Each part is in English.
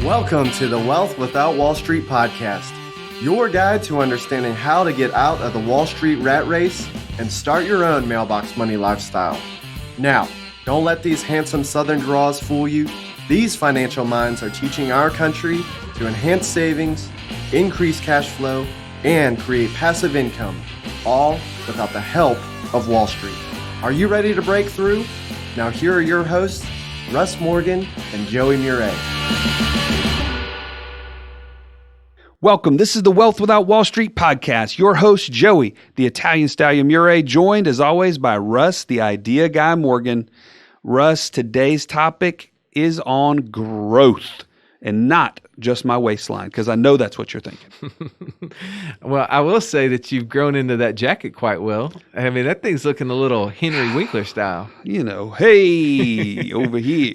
Welcome to the Wealth Without Wall Street podcast, your guide to understanding how to get out of the Wall Street rat race and start your own mailbox money lifestyle. Now, don't let these handsome Southern draws fool you. These financial minds are teaching our country to enhance savings, increase cash flow, and create passive income, all without the help of Wall Street. Are you ready to break through? Now here are your hosts, Russ Morgan and Joey Murray. Welcome. This is the Wealth Without Wall Street podcast. Your host, Joey, the Italian Stallion Murray, joined as always by Russ, the Idea Guy Morgan. Russ, today's topic is on growth and not just my waistline, because I know that's what you're thinking. Well, I will say that you've grown into that jacket quite well. I mean, that thing's looking a little Henry Winkler style. You know, hey, over here.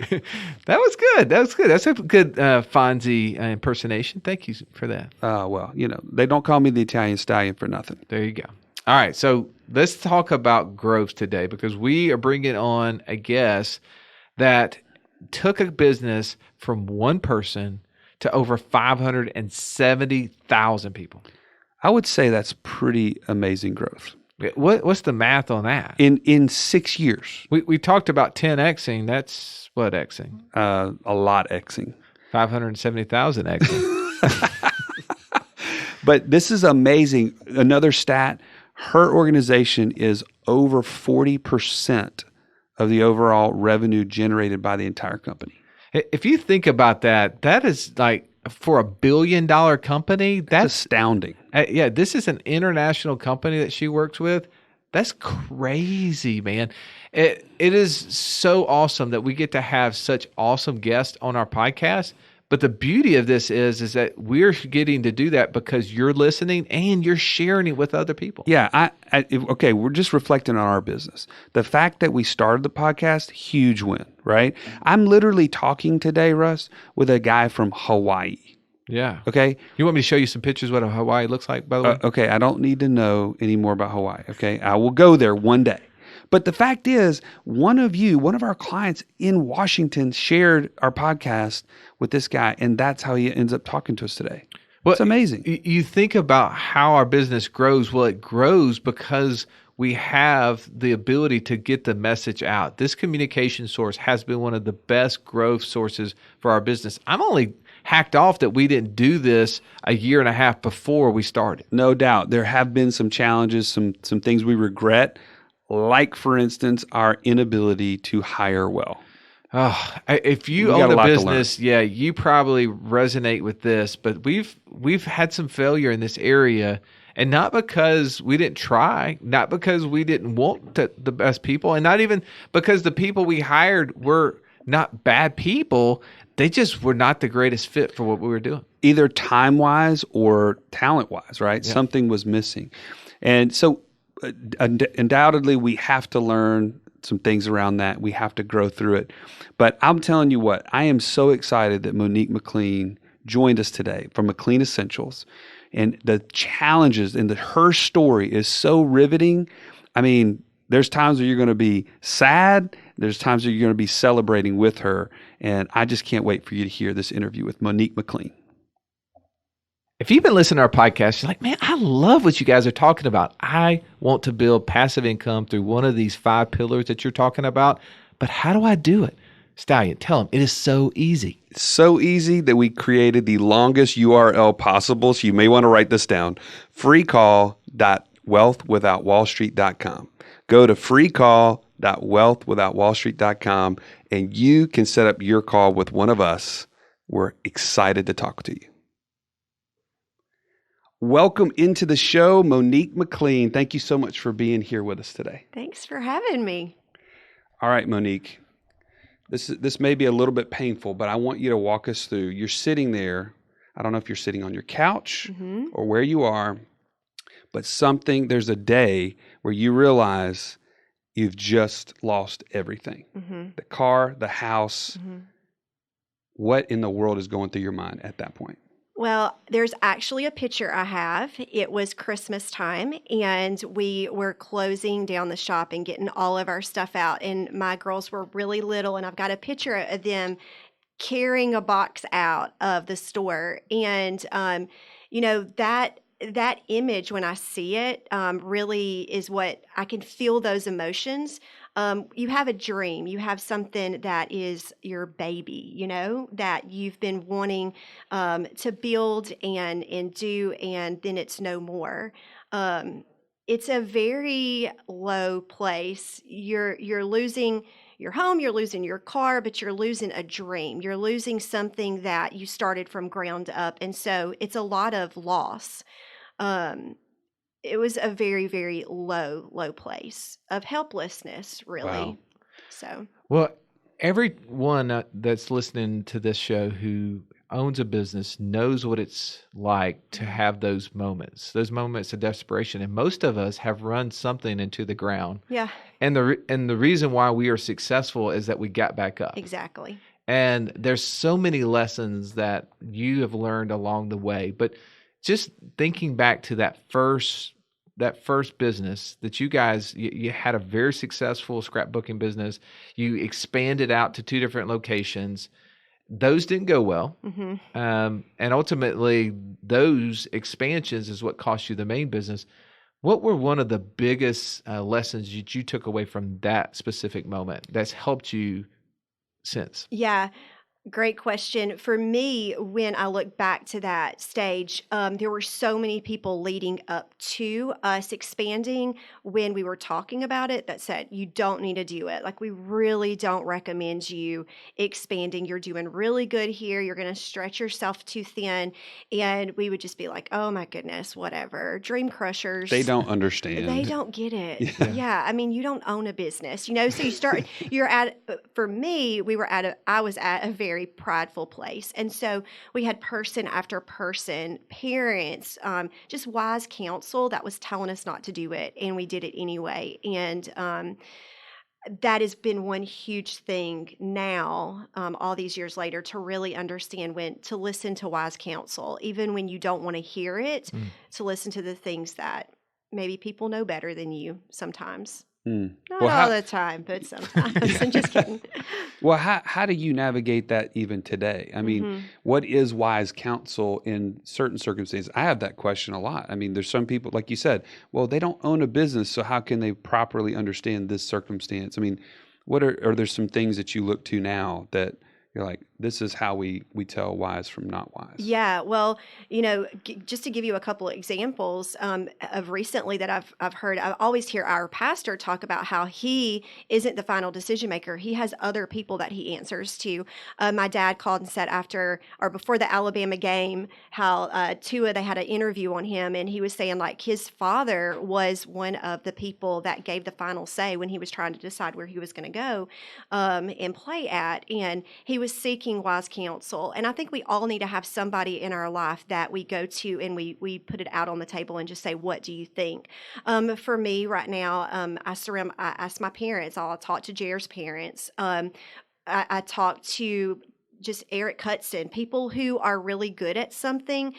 That was good. That's a good Fonzie impersonation. Thank you for that. Well, you know, they don't call me the Italian Stallion for nothing. There you go. All right, so let's talk about growth today, because we are bringing on a guest that took a business from one person to over 570,000 people. I would say that's pretty amazing growth. What's the math on that? In 6 years. We talked about 10Xing. That's what Xing? A lot Xing. 570,000 Xing. But this is amazing. Another stat, her organization is over 40% of the overall revenue generated by the entire company. If you think about that, that is like, for $1 billion company, that's astounding. Yeah, this is an international company that she works with. That's crazy, man. It is so awesome that we get to have such awesome guests on our podcast. But the beauty of this is that we're getting to do that because you're listening and you're sharing it with other people. Yeah. Okay, we're just reflecting on our business. The fact that we started the podcast, huge win, right? I'm literally talking today, Russ, with a guy from Hawaii. Yeah. Okay. You want me to show you some pictures of what Hawaii looks like, by the way? Okay. I don't need to know any more about Hawaii. Okay. I will go there one day. But the fact is, one of our clients in Washington shared our podcast with this guy, and that's how he ends up talking to us today. Well, it's amazing. You think about how our business grows. Well, it grows because we have the ability to get the message out. This communication source has been one of the best growth sources for our business. I'm only hacked off that we didn't do this a year and a half before we started. No doubt. There have been some challenges, some things we regret. Like, for instance, our inability to hire well. Oh, if you own a business, yeah, you probably resonate with this. But we've had some failure in this area, and not because we didn't try, not because we didn't want the best people, and not even because the people we hired were not bad people. They just were not the greatest fit for what we were doing. Either time-wise or talent-wise, right? Yeah. Something was missing. And so undoubtedly, we have to learn some things around that. We have to grow through it. But I'm telling you what, I am so excited that Monique McLean joined us today from McLean Essentials. And the challenges and her story is so riveting. I mean, there's times where you're going to be sad. There's times where you're going to be celebrating with her. And I just can't wait for you to hear this interview with Monique McLean. If you've been listening to our podcast, you're like, man, I love what you guys are talking about. I want to build passive income through one of these 5 pillars that you're talking about. But how do I do it? Stallion, tell them it is so easy. It's so easy that we created the longest URL possible. So you may want to write this down. freecall.wealthwithoutwallstreet.com. Go to freecall.wealthwithoutwallstreet.com and you can set up your call with one of us. We're excited to talk to you. Welcome into the show, Monique McLean. Thank you so much for being here with us today. Thanks for having me. All right, Monique. This may be a little bit painful, but I want you to walk us through. You're sitting there. I don't know if you're sitting on your couch or where you are, but there's a day where you realize you've just lost everything. The car, the house. What in the world is going through your mind at that point? Well, there's actually a picture I have. It was Christmas time, and we were closing down the shop and getting all of our stuff out. And my girls were really little, and I've got a picture of them carrying a box out of the store. And, that image, when I see it, really is what I can feel those emotions. You have a dream, you have something that is your baby, that you've been wanting to build and do, and then it's no more. It's a very low place. You're losing your home, you're losing your car, but you're losing a dream. You're losing something that you started from ground up. And so it's a lot of loss. It was a very, very low place of helplessness, really. Wow. So, well, everyone that's listening to this show who owns a business knows what it's like to have those moments of desperation. And most of us have run something into the ground. yeah, And the reason why we are successful is that we got back up. exactly. And there's so many lessons that you have learned along the way. But just thinking back to that first business that you guys, you had a very successful scrapbooking business. You expanded out to 2 different locations. Those didn't go well. Mm-hmm. And ultimately, those expansions is what cost you the main business. What were one of the biggest lessons that you took away from that specific moment that's helped you since? Yeah. Great question. For me, when I look back to that stage, there were so many people leading up to us expanding when we were talking about it that said, you don't need to do it. Like, we really don't recommend you expanding. You're doing really good here. You're going to stretch yourself too thin. And we would just be like, oh my goodness, whatever. Dream crushers. They don't understand. They don't get it. Yeah. Yeah. I mean, you don't own a business, so for me, I was at a very prideful place. And so we had person after person, parents, just wise counsel that was telling us not to do it. And we did it anyway. And that has been one huge thing now, all these years later, to really understand when to listen to wise counsel, even when you don't want to hear it, to listen to the things that maybe people know better than you sometimes. Not all the time, but sometimes. I'm just kidding. Well, how do you navigate that even today? I mean, what is wise counsel in certain circumstances? I have that question a lot. I mean, there's some people, like you said, well, they don't own a business, so how can they properly understand this circumstance? I mean, what are there some things that you look to now that you're like, this is how we tell wise from not wise? Yeah, well, just to give you a couple of examples of recently that I've heard, I always hear our pastor talk about how he isn't the final decision maker. He has other people that he answers to. My dad called and said before the Alabama game, how Tua, they had an interview on him, and he was saying like his father was one of the people that gave the final say when he was trying to decide where he was going to go and play at, and he was seeking wise counsel. And I think we all need to have somebody in our life that we go to and we put it out on the table and just say, what do you think? For me right now, I ask my parents. I'll talk to Jair's parents. I talk to just Eric Cutson, people who are really good at something,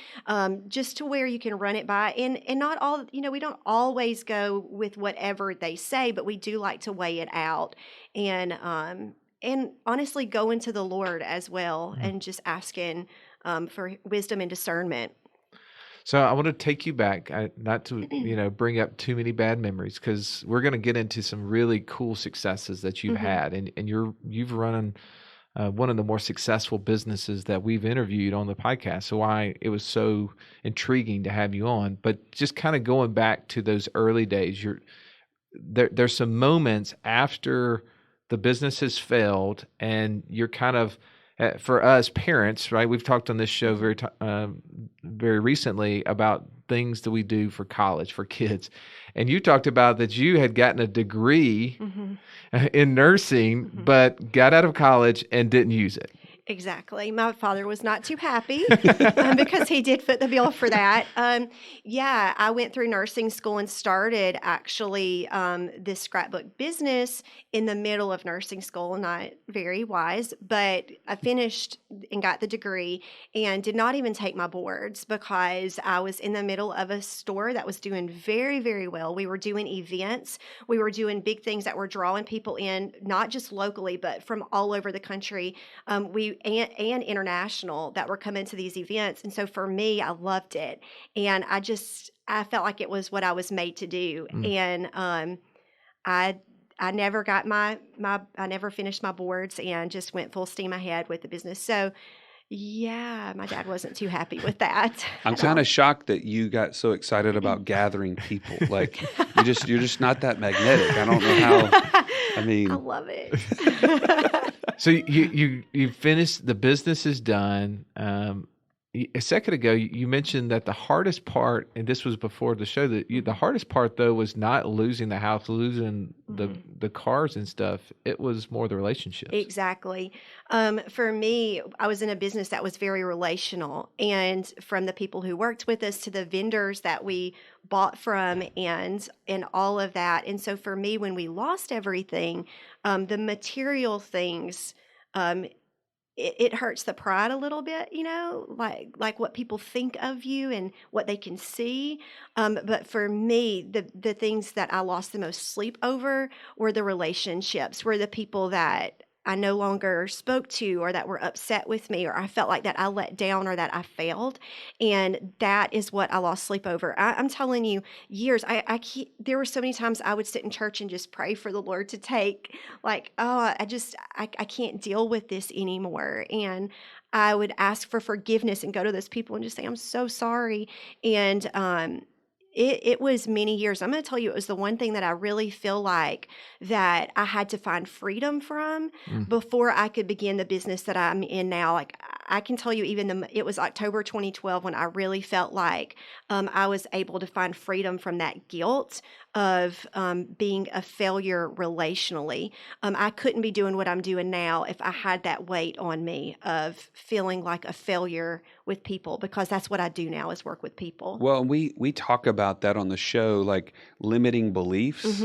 just to where you can run it by. And not all, we don't always go with whatever they say, but we do like to weigh it out. And honestly, going to the Lord as well, and just asking for wisdom and discernment. So I want to take you back, not to bring up too many bad memories, because we're going to get into some really cool successes that you've had, and you've run one of the more successful businesses that we've interviewed on the podcast. So why it was so intriguing to have you on. But just kind of going back to those early days, there's some moments after the business has failed, and you're kind of, for us parents, right? We've talked on this show very recently about things that we do for college for kids, and you talked about that you had gotten a degree in nursing, but got out of college and didn't use it. Exactly. My father was not too happy because he did foot the bill for that. I went through nursing school and started actually this scrapbook business in the middle of nursing school. Not very wise, but I finished and got the degree and did not even take my boards because I was in the middle of a store that was doing very, very well. We were doing events. We were doing big things that were drawing people in, not just locally, but from all over the country. and international that were coming to these events. And so for me, I loved it. And I felt like it was what I was made to do. And I never got I never finished my boards and just went full steam ahead with the business. So yeah, my dad wasn't too happy with that. I'm kind of shocked that you got so excited about gathering people. Like you're just not that magnetic. I don't know how. I mean, I love it. So you finished, the business is done. A second ago, you mentioned that the hardest part, and this was before the show, the hardest part though was not losing the house, losing the cars and stuff. It was more the relationships. Exactly. For me, I was in a business that was very relational, and from the people who worked with us to the vendors that we bought from, and all of that. And so for me, when we lost everything, the material things. It hurts the pride a little bit, like what people think of you and what they can see. But for me, the things that I lost the most sleep over were the relationships, were the people that I no longer spoke to, or that were upset with me, or I felt like that I let down, or that I failed. And that is what I lost sleep over. I'm telling you, years, there were so many times I would sit in church and just pray for the Lord to take, like, I can't deal with this anymore. And I would ask for forgiveness and go to those people and just say, I'm so sorry. And, it was many years. I'm going to tell you, it was the one thing that I really feel like that I had to find freedom from before I could begin the business that I'm in now. Like I can tell you, it was October 2012 when I really felt like I was able to find freedom from that guilt of being a failure relationally. I couldn't be doing what I'm doing now if I had that weight on me of feeling like a failure with people, because that's what I do now, is work with people. Well, we talk about that on the show, like limiting beliefs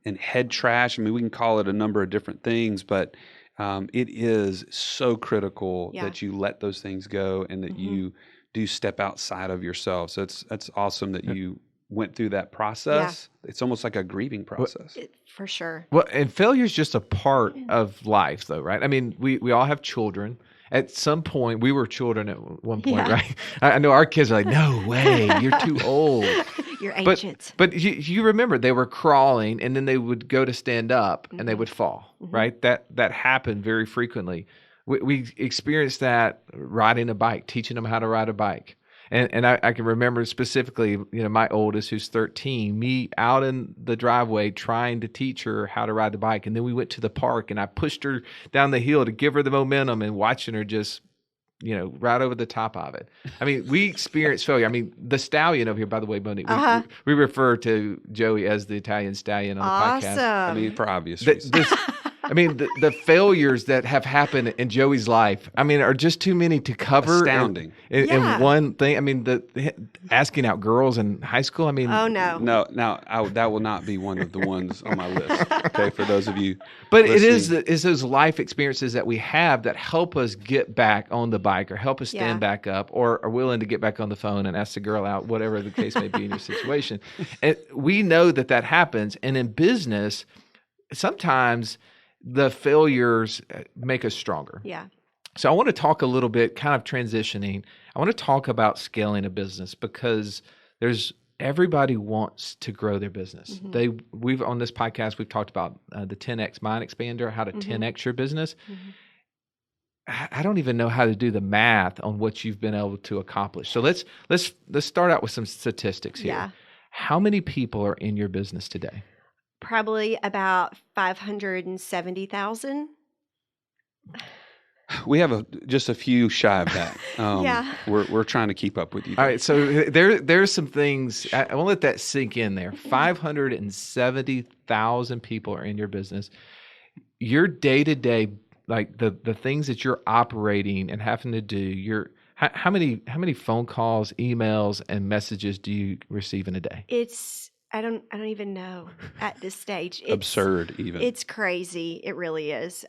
and head trash. I mean, we can call it a number of different things, but it is so critical that you let those things go and that you do step outside of yourself. So that's awesome that you went through that process. Yeah. It's almost like a grieving process. For sure. Well, and failure is just a part of life, though, right? I mean, we all have children. At some point, we were children at one point, right? I know our kids are like, no way, you're too old. You're ancient. But you remember, they were crawling, and then they would go to stand up, and they would fall, right? That happened very frequently. We experienced that riding a bike, teaching them how to ride a bike. And I can remember specifically, my oldest, who's 13, me out in the driveway trying to teach her how to ride the bike. And then we went to the park, and I pushed her down the hill to give her the momentum, and watching her just, right over the top of it. I mean, we experienced failure. I mean, the stallion over here, by the way, Monique, we refer to Joey as the Italian stallion on the podcast. I mean, for obvious reasons. The failures that have happened in Joey's life, I mean, are just too many to cover. Astounding. In one thing. I mean, the asking out girls in high school. I mean, oh no, that will not be one of the ones on my list. Okay, for those of you. But listening. It is those life experiences that we have that help us get back on the bike, or help us stand back up, or are willing to get back on the phone and ask the girl out, whatever the case may be in your situation. And we know that happens. And in business, sometimes the failures make us stronger. Yeah. So I want to talk a little bit, kind of transitioning. I want to talk about scaling a business, because everybody wants to grow their business. We've on this podcast, we've talked about the 10X Mind Expander, how to 10X your business. I don't even know how to do the math on what you've been able to accomplish. So let's start out with some statistics here. Yeah. How many people are in your business today? Probably about 570,000. We have just a few shy of that. We're trying to keep up with you. All right, so there's some things. I won't let that sink in there. 570,000 people are in your business. Your day-to-day, like the things that you're operating and having to do, how many phone calls, emails, and messages do you receive in a day? I don't even know at this stage. Absurd, even. It's crazy. It really is.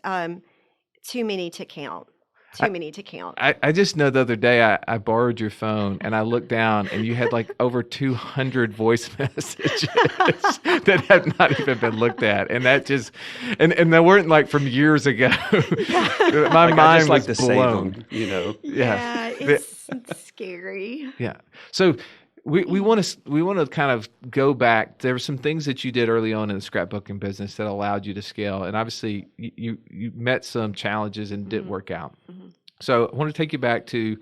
Too many to count. Too many to count. I just know the other day I borrowed your phone and I looked down and you had like over 200 voice messages that have not even been looked at. And that just, and they weren't like from years ago. My mind was blown. Yeah, it's scary. Yeah. So we want to kind of go back. There were some things that you did early on in the scrapbooking business that allowed you to scale, and obviously you met some challenges and didn't work out. Mm-hmm. So I want to take you back to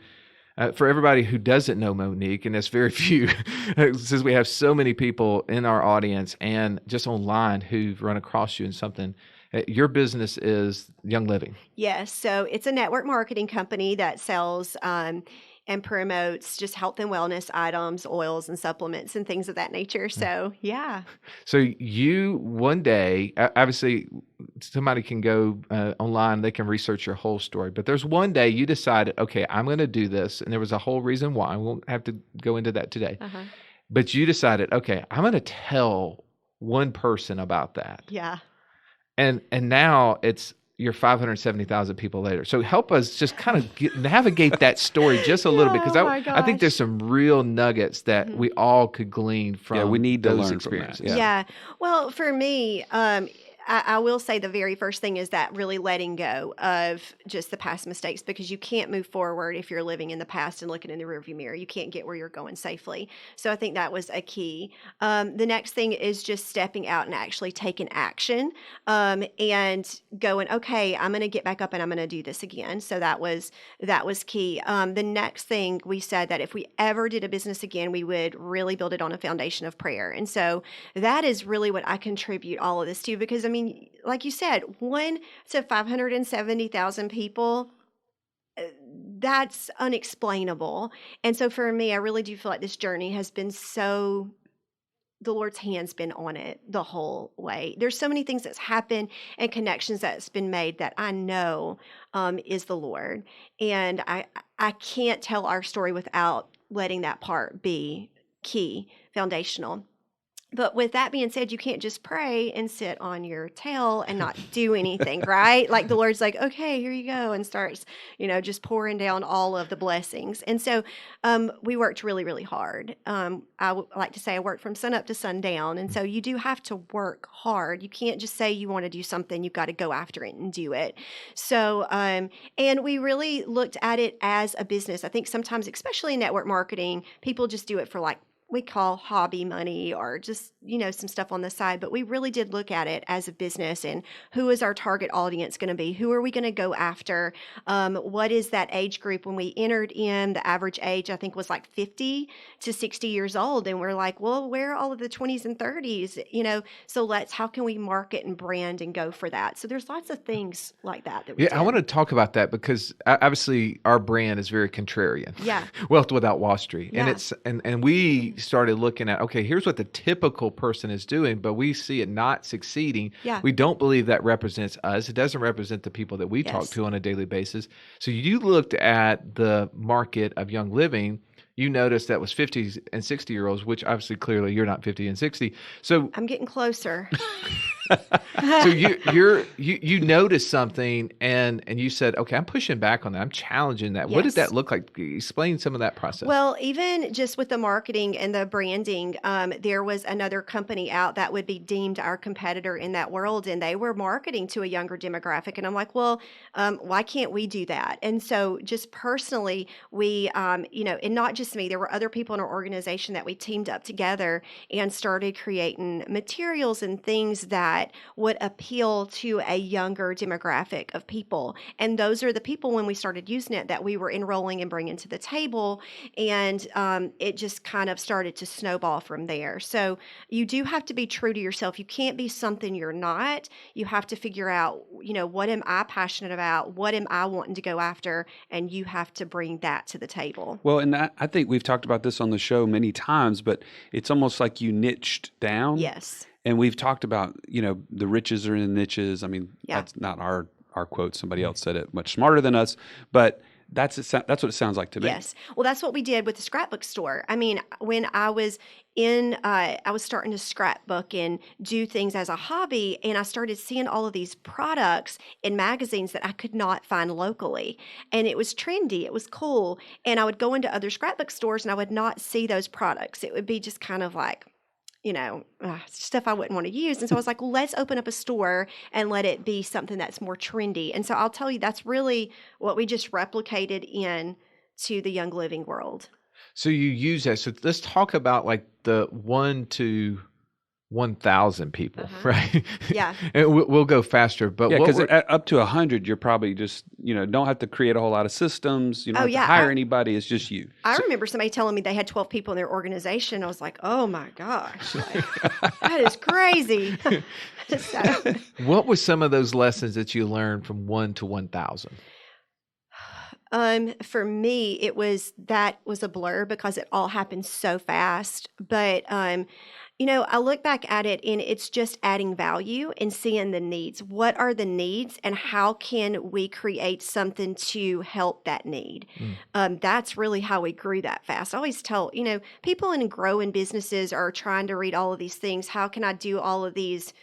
for everybody who doesn't know Monique, and that's very few, since we have so many people in our audience and just online who've run across you in something. Your business is Young Living. Yes, so it's a network marketing company that sells and promotes just health and wellness items, oils and supplements and things of that nature. So, yeah. So you one day, obviously somebody can go online, they can research your whole story, but there's one day you decided, okay, I'm going to do this. And there was a whole reason why. We won't have to go into that today. Uh-huh. But you decided, okay, I'm going to tell one person about that. Yeah. And now you're 570,000 people later. So help us just kind of navigate that story just a little bit, because I think there's some real nuggets that we all could glean from. Yeah, we need to those learn experiences. From that. Yeah. Well, for me, I will say the very first thing is that really letting go of just the past mistakes, because you can't move forward if you're living in the past and looking in the rearview mirror. You can't get where you're going safely. So I think that was a key. The next thing is just stepping out and actually taking action and going, okay, I'm going to get back up and I'm going to do this again. So that was key. The next thing we said that if we ever did a business again, we would really build it on a foundation of prayer. And so that is really what I contribute all of this to, because I mean, like you said, 1 to 570,000 people, that's unexplainable. And so for me, I really do feel like this journey has been the Lord's hand's been on it the whole way. There's so many things that's happened and connections that's been made that I know is the Lord. And I can't tell our story without letting that part be key, foundational. But with that being said, you can't just pray and sit on your tail and not do anything, right? Like the Lord's like, okay, here you go, and starts, just pouring down all of the blessings. And so we worked really, really hard. I like to say I worked from sun up to sundown. And so you do have to work hard. You can't just say you want to do something. You've got to go after it and do it. So, and we really looked at it as a business. I think sometimes, especially in network marketing, people just do it for we call hobby money or just, some stuff on the side. But we really did look at it as a business, and who is our target audience going to be? Who are we going to go after? What is that age group? When we entered in, the average age, I think, was like 50 to 60 years old. And we're like, well, where are all of the 20s and 30s? So how can we market and brand and go for that? So there's lots of things like that we did. I want to talk about that, because obviously our brand is very contrarian. Yeah. Wealth Without Wall Street. Yeah. And we started looking at, okay, here's what the typical person is doing, but we see it not succeeding. Yeah. We don't believe that represents us. It doesn't represent the people that we talk to on a daily basis. So you looked at the market of Young Living. You noticed that was 50 and 60 year olds, which obviously clearly you're not 50 and 60. So I'm getting closer. So you noticed something and you said, okay, I'm pushing back on that. I'm challenging that. Yes. What did that look like? Explain some of that process. Well, even just with the marketing and the branding, there was another company out that would be deemed our competitor in that world, and they were marketing to a younger demographic. And I'm like, well, why can't we do that? And so just personally, we, and not just me, there were other people in our organization that we teamed up together and started creating materials and things that would appeal to a younger demographic of people. And those are the people, when we started using it, that we were enrolling and bringing to the table. And it just kind of started to snowball from there. So you do have to be true to yourself. You can't be something you're not. You have to figure out, what am I passionate about? What am I wanting to go after? And you have to bring that to the table. Well, and I think we've talked about this on the show many times, but it's almost like you niched down. Yes. And we've talked about, the riches are in the niches. I mean, That's not our quote. Somebody else said it much smarter than us. But That's what it sounds like to me. Yes. Well, that's what we did with the scrapbook store. I mean, when I was I was starting to scrapbook and do things as a hobby, and I started seeing all of these products in magazines that I could not find locally. And it was trendy, it was cool. And I would go into other scrapbook stores and I would not see those products. It would be just kind of like, stuff I wouldn't want to use. And so I was like, well, let's open up a store and let it be something that's more trendy. And so I'll tell you, that's really what we just replicated in to the Young Living world. So you use that. So let's talk about like the 1 to 1,000 people, right? Yeah. And we'll go faster, but because up to 100, you're probably just, don't have to create a whole lot of systems. You don't have to hire anybody. It's just you. I remember somebody telling me they had 12 people in their organization. I was like, oh my gosh, that is crazy. So, what were some of those lessons that you learned from 1 to 1,000? For me, that was a blur because it all happened so fast. But, I look back at it and it's just adding value and seeing the needs. What are the needs and how can we create something to help that need? That's really how we grew that fast. I always tell, people in growing businesses are trying to read all of these things. How can I do all of these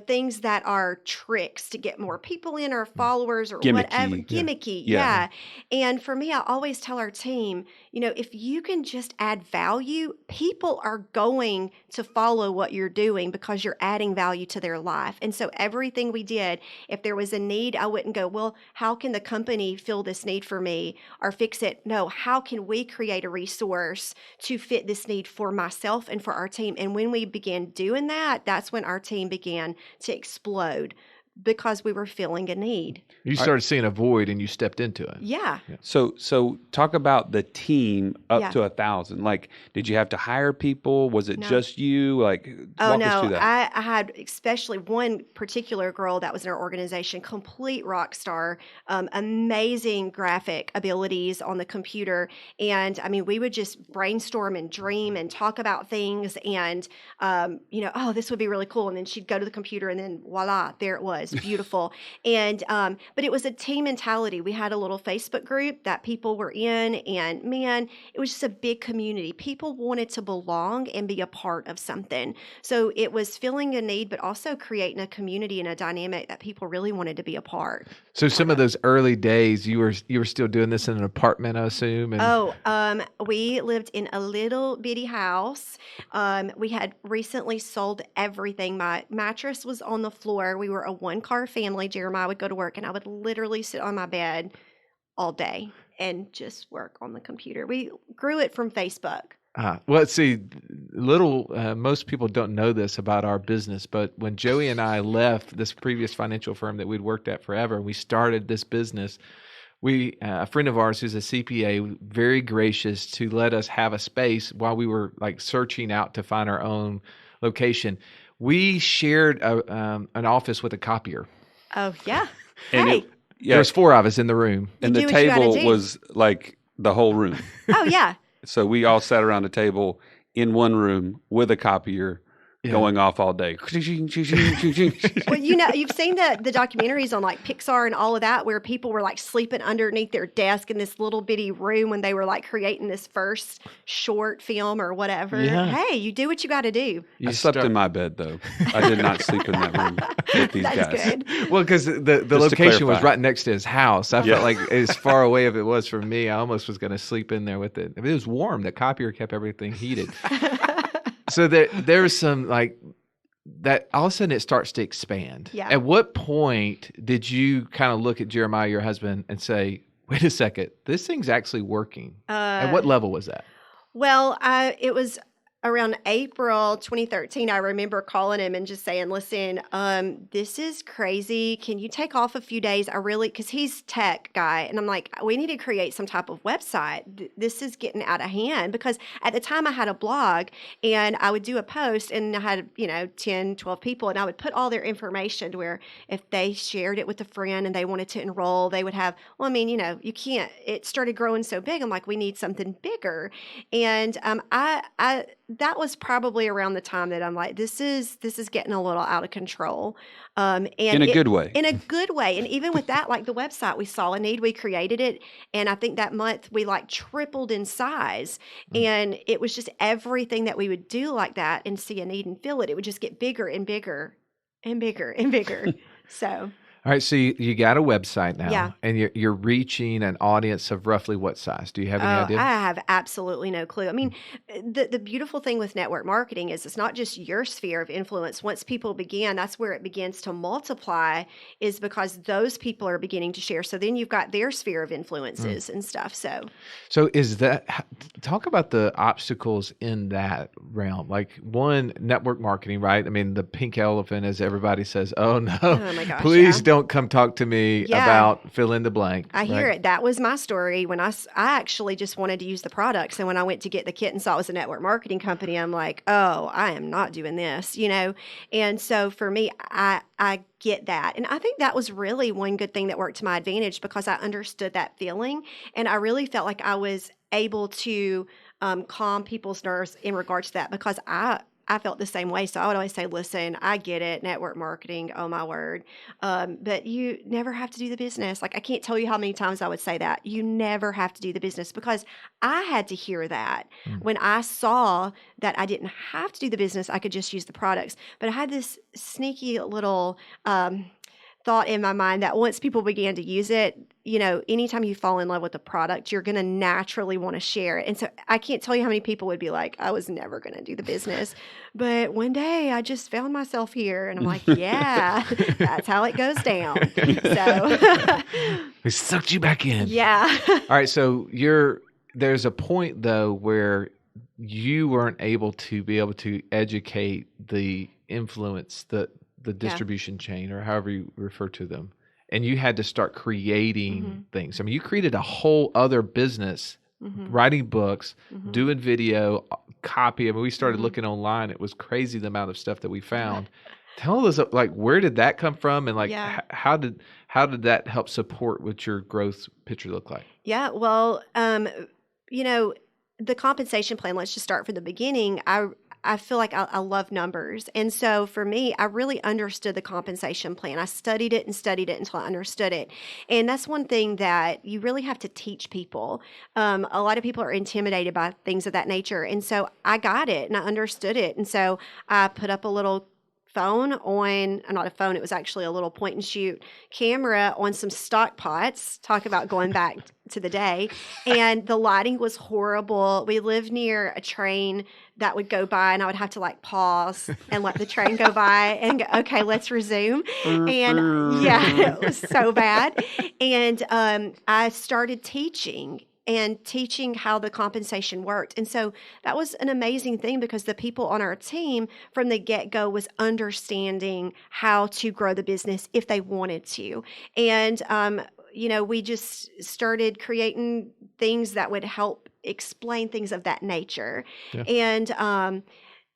things that are tricks to get more people in or followers or whatever. Gimmicky. Yeah. And for me, I always tell our team, if you can just add value, people are going to follow what you're doing because you're adding value to their life. And so everything we did, if there was a need, I wouldn't go, well, how can the company fill this need for me or fix it? No, how can we create a resource to fit this need for myself and for our team? And when we began doing that, that's when our team began to explode because we were filling a need. You started seeing a void and you stepped into it. Yeah. So talk about the team up to 1,000. Like, did you have to hire people? Was it just you? Like, walk us through that. I had especially one particular girl that was in our organization, complete rock star, amazing graphic abilities on the computer. And I mean, we would just brainstorm and dream and talk about things and, this would be really cool. And then she'd go to the computer and then voila, there it was. Beautiful. And, but it was a team mentality. We had a little Facebook group that people were in, and man, it was just a big community. People wanted to belong and be a part of something. So it was filling a need, but also creating a community and a dynamic that people really wanted to be a part. So some of those early days, you were still doing this in an apartment, I assume? And... we lived in a little bitty house. We had recently sold everything. My mattress was on the floor. We were a one-car family. Jeremiah would go to work, and I would literally sit on my bed all day and just work on the computer. We grew it from Facebook. Well, see, most people don't know this about our business, but when Joey and I left this previous financial firm that we'd worked at forever, we started this business. A friend of ours who's a CPA, very gracious to let us have a space while we were like searching out to find our own location. We shared an office with a copier. Oh, yeah. And there was 4 of us in the room. And the table was like the whole room. Oh, yeah. So we all sat around a table in one room with a copier going off all day. Well, you've seen the documentaries on like Pixar and all of that where people were like sleeping underneath their desk in this little bitty room when they were like creating this first short film or whatever. Yeah. Hey, you do what you got to do. I slept in my bed though. I did not sleep in that room with these That's guys. Good. Well, because the location was right next to his house. I felt like as far away as it was from me, I almost was going to sleep in there with it. It was warm. The copier kept everything heated. So there's some like that all of a sudden it starts to expand. Yeah. At what point did you kind of look at Jeremiah, your husband, and say, wait a second, this thing's actually working? At what level was that? Well, it was around April 2013, I remember calling him and just saying, listen, this is crazy. Can you take off a few days? Because he's tech guy. And I'm like, we need to create some type of website. This is getting out of hand. Because at the time I had a blog and I would do a post and I had, 10, 12 people and I would put all their information to where if they shared it with a friend and they wanted to enroll, they would have, you can't, it started growing so big. I'm like, we need something bigger. And that was probably around the time that I'm like, this is getting a little out of control. And in a good way. In a good way. And even with that, like the website, we saw a need, we created it. And I think that month we like tripled in size. And it was just everything that we would do like that and see a need and feel it. It would just get bigger and bigger and bigger and bigger. So. All right, so you got a website now, Yeah. and you're reaching an audience of roughly what size? Do you have any idea? I have absolutely no clue. I mean, the beautiful thing with network marketing is it's not just your sphere of influence. Once people begin, that's where it begins to multiply, is because those people are beginning to share. So then you've got their sphere of influences and stuff. So is that, talk about the obstacles in that realm. Like, one, network marketing, right? I mean, the pink elephant, as everybody says, oh no, my gosh, please don't come talk to me about fill in the blank. I hear it. That was my story when I actually just wanted to use the products. And when I went to get the kit and saw it was a network marketing company, I'm like, oh, I am not doing this, you know? And so for me, I get that. And I think that was really one good thing that worked to my advantage, because I understood that feeling. And I really felt like I was able to calm people's nerves in regards to that, because I felt the same way. So I would always say, listen, I get it. Network marketing. Oh my word. But you never have to do the business. Like, I can't tell you how many times I would say that. You never have to do the business, because I had to hear that when I saw that I didn't have to do the business. I could just use the products. But I had this sneaky little thought in my mind that once people began to use it, you know, anytime you fall in love with a product, you're going to naturally want to share it. And so I can't tell you how many people would be like, I was never going to do the business, but one day I just found myself here. And I'm like, yeah, that's how it goes down. So we sucked you back in. Yeah. All right. So there's a point though where you weren't able to educate the influence, the distribution chain, or however you refer to them. And you had to start creating things. I mean, you created a whole other business, writing books, doing video, copy. I mean, we started looking online. It was crazy the amount of stuff that we found. Tell us, like, where did that come from? And like, how did that help support what your growth picture looked like? Yeah. Well, you know, the compensation plan, let's just start from the beginning. I feel like I love numbers. And so for me, I really understood the compensation plan. I studied it until I understood it. And that's one thing that you really have to teach people. A lot of people are intimidated by things of that nature. And so I got it and I understood it. And so I put up a little phone on, not a phone, it was actually a little point and shoot camera on some stock pots. Talk about going back to the day. And the lighting was horrible. We lived near a train that would go by, and I would have to like pause and let the train go by and go, okay, let's resume. And yeah, it was so bad. And I started teaching how the compensation worked. And so that was an amazing thing, because the people on our team from the get-go was understanding how to grow the business if they wanted to. And, you know, we just started creating things that would help explain things of that nature. Yeah. And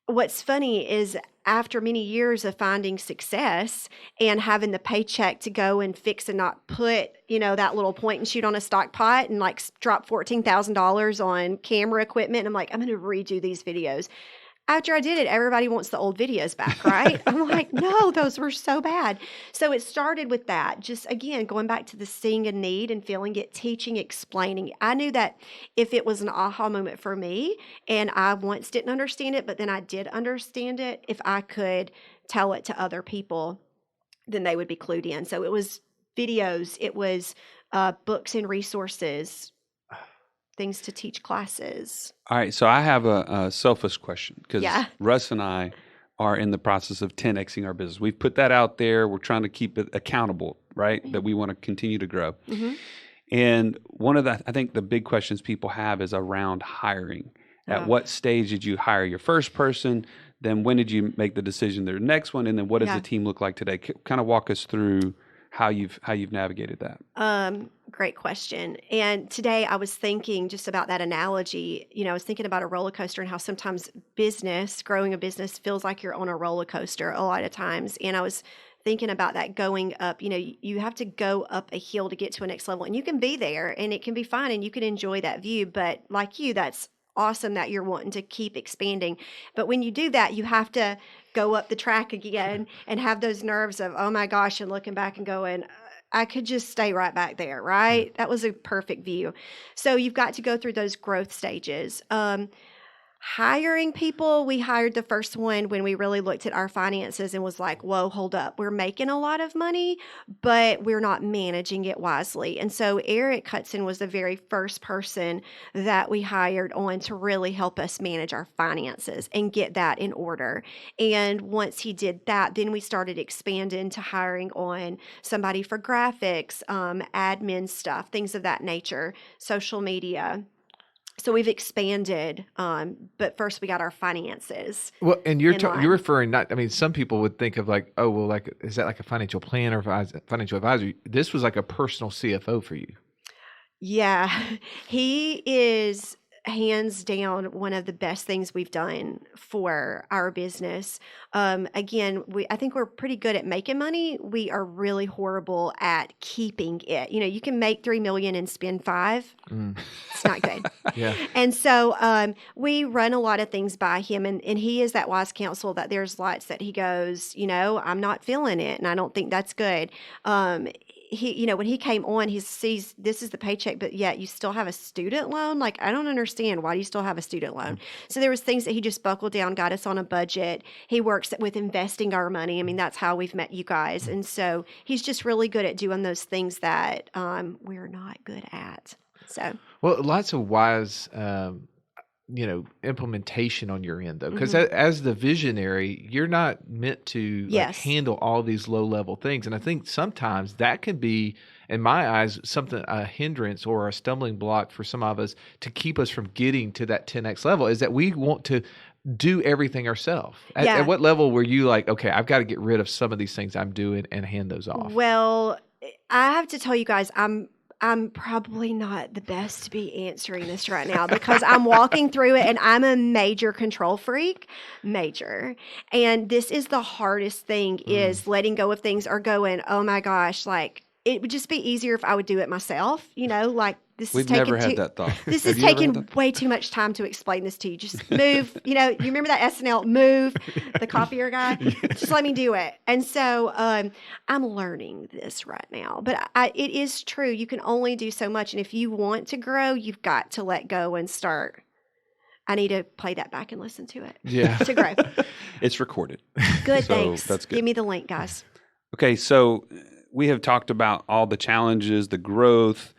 what's funny is, after many years of finding success and having the paycheck to go and fix and not put, you know, that little point and shoot on a stock pot and like drop $14,000 on camera equipment, I'm like, I'm going to redo these videos. After I did it, everybody wants the old videos back, right? I'm like, no, those were so bad. So it started with that. Just, again, going back to the seeing a need and feeling it, teaching, explaining. I knew that if it was an aha moment for me, and I once didn't understand it, but then I did understand it, if I could tell it to other people, then they would be clued in. So it was videos, it was books and resources, things to teach classes. All right, so I have a selfish question, because Russ and I are in the process of 10Xing our business. We've put that out there. We're trying to keep it accountable, right? That we want to continue to grow. And one of I think the big questions people have is around hiring. At what stage did you hire your first person? Then when did you make the decision their next one? And then what does the team look like today? Kind of walk us through how you've navigated that. Great question. And today I was thinking just about that analogy. You know, I was thinking about a roller coaster and how sometimes growing a business feels like you're on a roller coaster a lot of times. And I was thinking about that going up. You know, you have to go up a hill to get to a next level, and you can be there and it can be fine and you can enjoy that view. But like you, that's awesome that you're wanting to keep expanding. But when you do that, you have to go up the track again and have those nerves of, oh my gosh, and looking back and going, I could just stay right back there, right? Yeah. That was a perfect view. So you've got to go through those growth stages. Hiring people, we hired the first one when we really looked at our finances and was like, whoa, hold up. We're making a lot of money, but we're not managing it wisely. And so Eric Hudson was the very first person that we hired on to really help us manage our finances and get that in order. And once he did that, then we started expanding to hiring on somebody for graphics, admin stuff, things of that nature, social media. So we've expanded, but first we got our finances. Well, and you're referring not. I mean, some people would think of like, oh, well, like is that like a financial planner, financial advisor? This was like a personal CFO for you. Yeah, he is hands down one of the best things we've done for our business. Again, I think we're pretty good at making money. We are really horrible at keeping it. You know, you can make $3 million and spend $5 million. It's not good. Yeah. And so we run a lot of things by him, and he is that wise counsel that there's lots that he goes, you know, I'm not feeling it, and I don't think that's good. He, you know, when he came on, he sees this is the paycheck, but yet you still have a student loan. Like, I don't understand. Why do you still have a student loan? So there was things that he just buckled down, got us on a budget. He works with investing our money. I mean, that's how we've met you guys. And so he's just really good at doing those things that we're not good at. So, well, lots of wise, implementation on your end though, because as the visionary, you're not meant to handle all these low level things. And I think sometimes that can be, in my eyes, a hindrance or a stumbling block for some of us to keep us from getting to that 10X level, is that we want to do everything ourselves. At what level were you like, okay, I've got to get rid of some of these things I'm doing and hand those off? Well, I have to tell you guys, I'm probably not the best to be answering this right now because I'm walking through it and I'm a major control freak, major. And this is the hardest thing is letting go of things or going, oh my gosh, like it would just be easier if I would do it myself, you know, like this We've is taking never had that thought. This is taking way too much time to explain this to you. Just move, you know, you remember that SNL move, the copier guy? Just let me do it. And so I'm learning this right now. But it is true. You can only do so much. And if you want to grow, you've got to let go and start. I need to play that back and listen to it. Yeah. To grow. It's recorded. Good, so thanks. That's good. Give me the link, guys. Okay, so we have talked about all the challenges, the growth.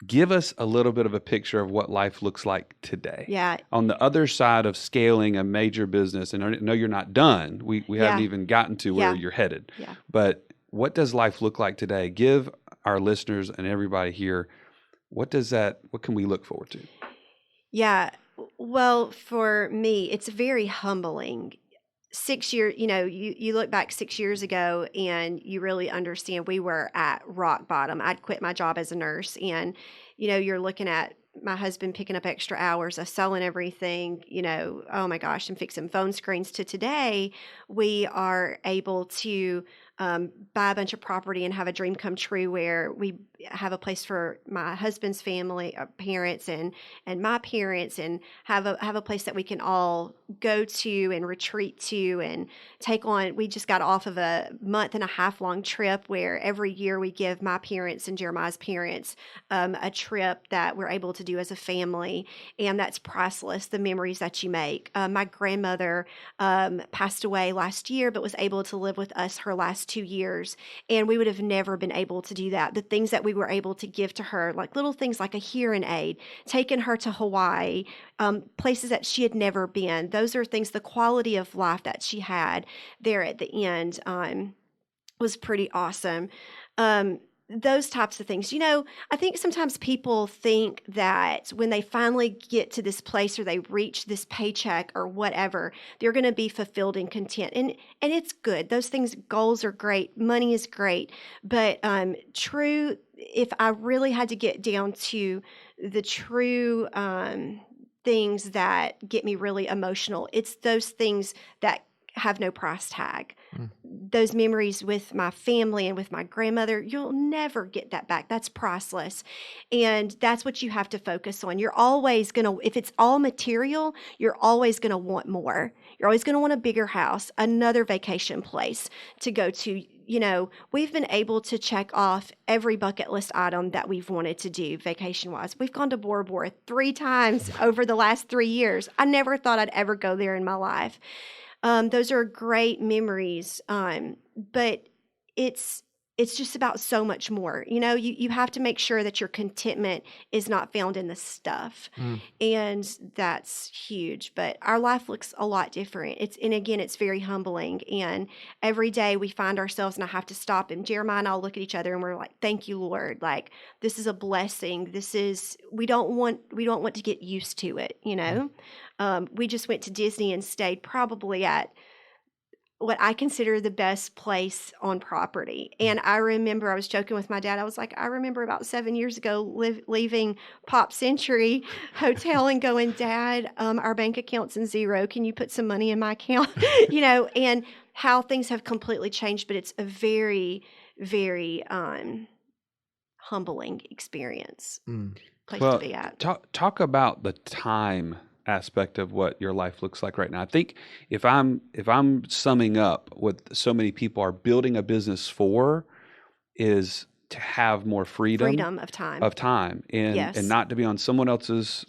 Give us a little bit of a picture of what life looks like today. Yeah. On the other side of scaling a major business, and I know you're not done. We haven't even gotten to where you're headed. Yeah. But what does life look like today? Give our listeners and everybody here, what can we look forward to? Yeah. Well, for me, it's very humbling. 6 years, you know, you look back 6 years ago and you really understand we were at rock bottom. I'd quit my job as a nurse and, you know, you're looking at my husband picking up extra hours, us selling everything, you know, oh my gosh, and fixing phone screens to today, we are able to buy a bunch of property and have a dream come true where we have a place for my husband's family, parents and my parents, and have a place that we can all go to and retreat to and take on. We just got off of a 1.5 month long trip where every year we give my parents and Jeremiah's parents a trip that we're able to do as a family, and that's priceless, the memories that you make. My grandmother passed away last year but was able to live with us her last 2 years, and we would have never been able to do that. The things that we were able to give to her, like little things like a hearing aid, taking her to Hawaii, places that she had never been. Those are things, the quality of life that she had there at the end was pretty awesome. Those types of things. You know, I think sometimes people think that when they finally get to this place or they reach this paycheck or whatever, they're going to be fulfilled and content. And it's good. Those things, goals are great. Money is great. But true, if I really had to get down to the true things that get me really emotional, it's those things that have no price tag. those memories with my family and with my grandmother, you'll never get that back. That's priceless. And that's what you have to focus on. You're always going to, if it's all material, you're always going to want more. You're always going to want a bigger house, another vacation place to go to. You know, we've been able to check off every bucket list item that we've wanted to do vacation-wise. We've gone to Bora Bora 3 times over the last 3 years. I never thought I'd ever go there in my life. Those are great memories, but it's just about so much more. You know, you have to make sure that your contentment is not found in the stuff. And that's huge. But our life looks a lot different. And again, it's very humbling. And every day we find ourselves, and I have to stop, and Jeremiah and I'll look at each other and we're like, thank you, Lord. Like, this is a blessing. We don't want to get used to it, you know? We just went to Disney and stayed probably at what I consider the best place on property. And I remember, I was joking with my dad. I was like, I remember about 7 years ago leaving Pop Century Hotel and going, Dad, our bank account's in zero. Can you put some money in my account? You know, and how things have completely changed. But it's a very, very humbling experience. Place to be at. Talk about the time aspect of what your life looks like right now. I think if I'm summing up what so many people are building a business for is to have more freedom of time and not to be on someone else's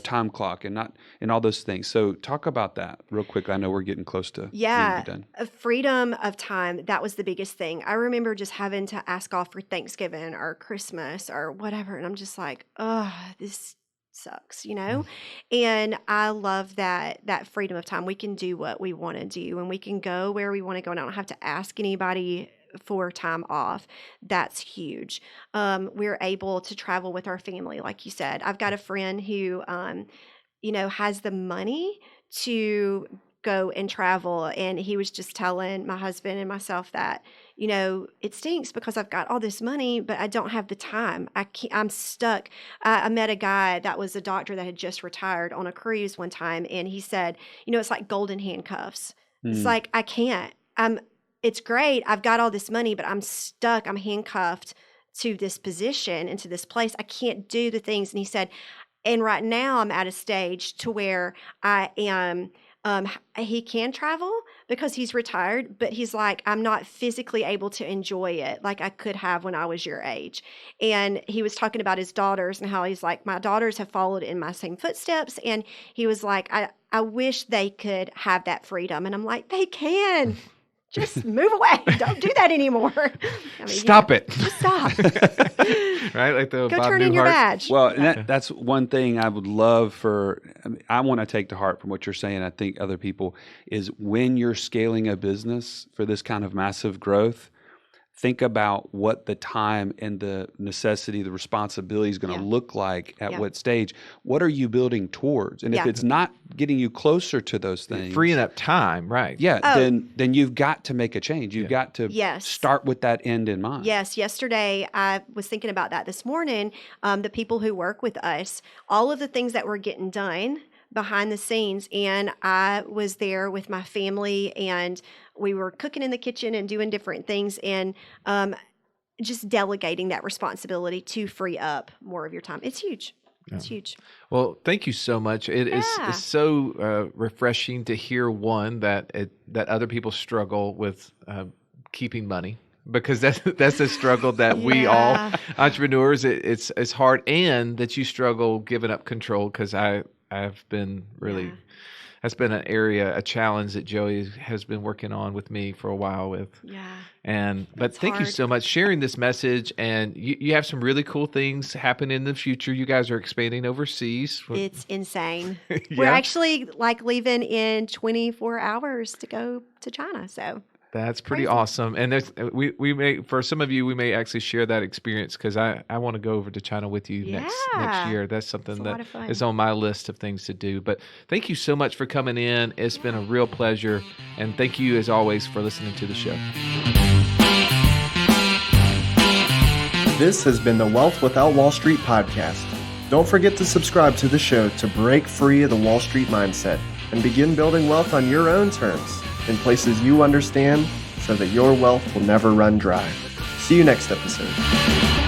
time clock and all those things. So talk about that real quick. I know we're getting close to being done. Freedom of time, that was the biggest thing. I remember just having to ask off for Thanksgiving or Christmas or whatever, and I'm just like, oh, this sucks, you know? And I love that freedom of time. We can do what we want to do, and we can go where we want to go, and I don't have to ask anybody for time off. That's huge. We're able to travel with our family, like you said. I've got a friend who, has the money to go and travel, and he was just telling my husband and myself that, you know, it stinks because I've got all this money, but I don't have the time. I'm stuck. I met a guy that was a doctor that had just retired on a cruise one time, and he said, you know, it's like golden handcuffs. It's like, I can't. It's great. I've got all this money, but I'm stuck. I'm handcuffed to this position and to this place. I can't do the things. And he said, and right now I'm at a stage to where I am. He can travel because he's retired, but he's like, I'm not physically able to enjoy it like I could have when I was your age. And he was talking about his daughters and how he's like, my daughters have followed in my same footsteps. And he was like, I wish they could have that freedom. And I'm like, they can. Just move away. Don't do that anymore. I mean, stop it. Just stop. Right? Like the Go Bob turn in your badge. Well, and that's one thing I would love I want to take to heart from what you're saying. I think other people is when you're scaling a business for this kind of massive growth, think about what the time and the necessity, the responsibility is going to look like at what stage. What are you building towards? And if it's not getting you closer to those things, freeing up time, right? Yeah, then you've got to make a change. You've got to start with that end in mind. Yes. Yesterday, I was thinking about that this morning. The people who work with us, all of the things that were getting done behind the scenes, and I was there with my family, and we were cooking in the kitchen and doing different things, and just delegating that responsibility to free up more of your time. It's huge. It's huge. Well, thank you so much. It is so refreshing to hear that other people struggle with keeping money. Because that's a struggle that we all entrepreneurs, it's hard, and that you struggle giving up control. Because I've been really, that's been an area, a challenge that Joey has been working on with me for a while with. Yeah. But thank you so much sharing this message. And you have some really cool things happen in the future. You guys are expanding overseas. It's insane. We're actually like leaving in 24 hours to go to China. So. That's pretty awesome. And there's, we may, for some of you, we may actually share that experience, because I want to go over to China with you next year. That's something that is on my list of things to do. But thank you so much for coming in. It's been a real pleasure. And thank you, as always, for listening to the show. This has been the Wealth Without Wall Street podcast. Don't forget to subscribe to the show to break free of the Wall Street mindset and begin building wealth on your own terms, in places you understand so that your wealth will never run dry. See you next episode.